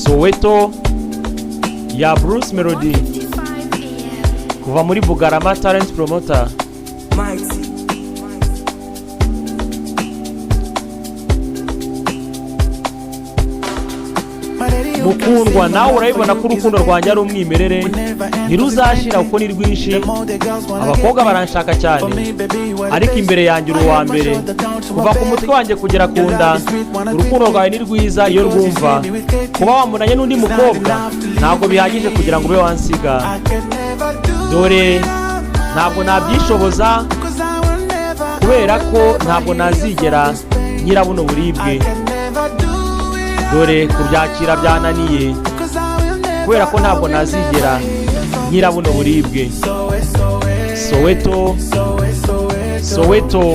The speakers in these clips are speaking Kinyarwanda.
Soweto ya Bruce Melody kuva muri Bugarama Talent Promoter. Mukundwa, nawe urabibona ko urukundo rwanjye ari umwimerere, ntiruzashira kuko ni rwinshi. Abakobwa baranshaka cyane, ariko imbere yanjye uri uwa mbere. Kuva ku mutwe wanjye kugera ku nda, urukundo rwawe ni rwiza iyo rwumva. Kuba wamuranye n'undi mukobwa ntabwo bihagije kugira ngo ube wansiga. Dore ntabwo nabyishoboza, kubera ko ntabwo nazigera nyirabuno buribwe. Dore kubyakira byananiye, kubera ko ntabwo nazigera nyirabuno buribwe. Soweto, Soweto,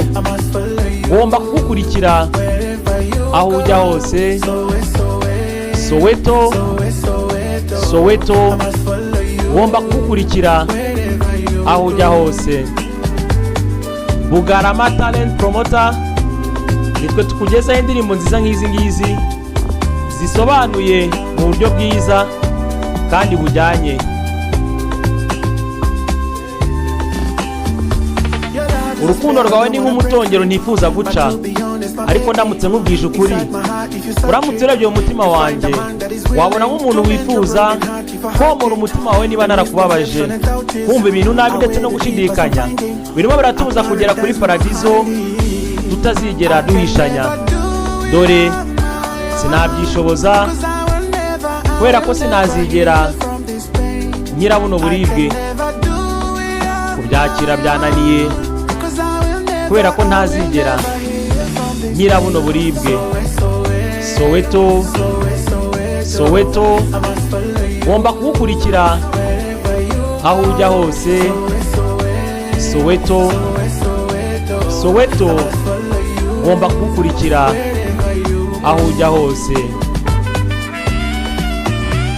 ngomba kugukurikira aho ujya hose. Soweto, Soweto, ngomba kugukurikira aho ujya hose. Bugarama Talent Promoter, nitwe tukugezaho indirimbo nziza nk'izi ngizi, zisobanuye mu buryo bwiza kandi bujyanye. Urukundo rwawe ni nk'umutongero ntifuza guca, ariko ndamutse nkubwije ukuri, uramutse urebye mu mutima wanjye wabona nk'umuntu wifuza komora umutima wawe niba narakubabaje, kumva ibintu nabi ndetse no gushidikanya birimo biratubuza kugera kuri paradizo tutazigera duhishanya. Dore sinabyishoboza, kubera ko sinazigera nyirabuno buribwe. Kubyakira byananiye, kubera ko ntazigera nyirabuno buribwe. Soweto, Soweto, ngomba kugukurikira aho ujya hose. Soweto, Soweto, ngomba kugukurikira aho ujya hose.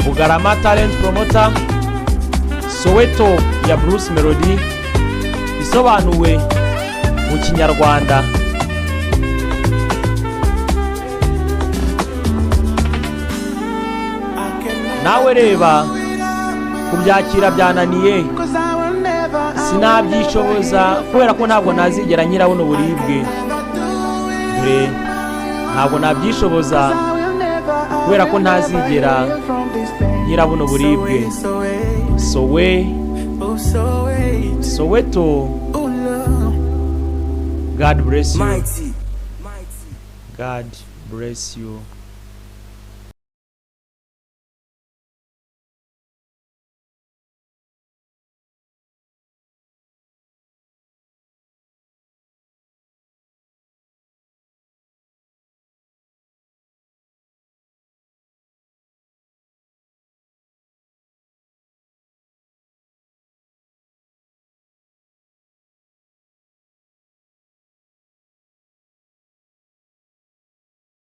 Bugarama Talent Promoter, Soweto ya Bruce Melody, isobanuwe mu Kinyarwanda. Nawe reba, kubyakira byananiye, sinabyishoboza, kubera ko ntabwo nazigera nyirabuno buribwe. Dore ntabwo nabyishoboza, kubera ko ntazigera nyirabuno buribwe. Soweto, God bless you. God bless you.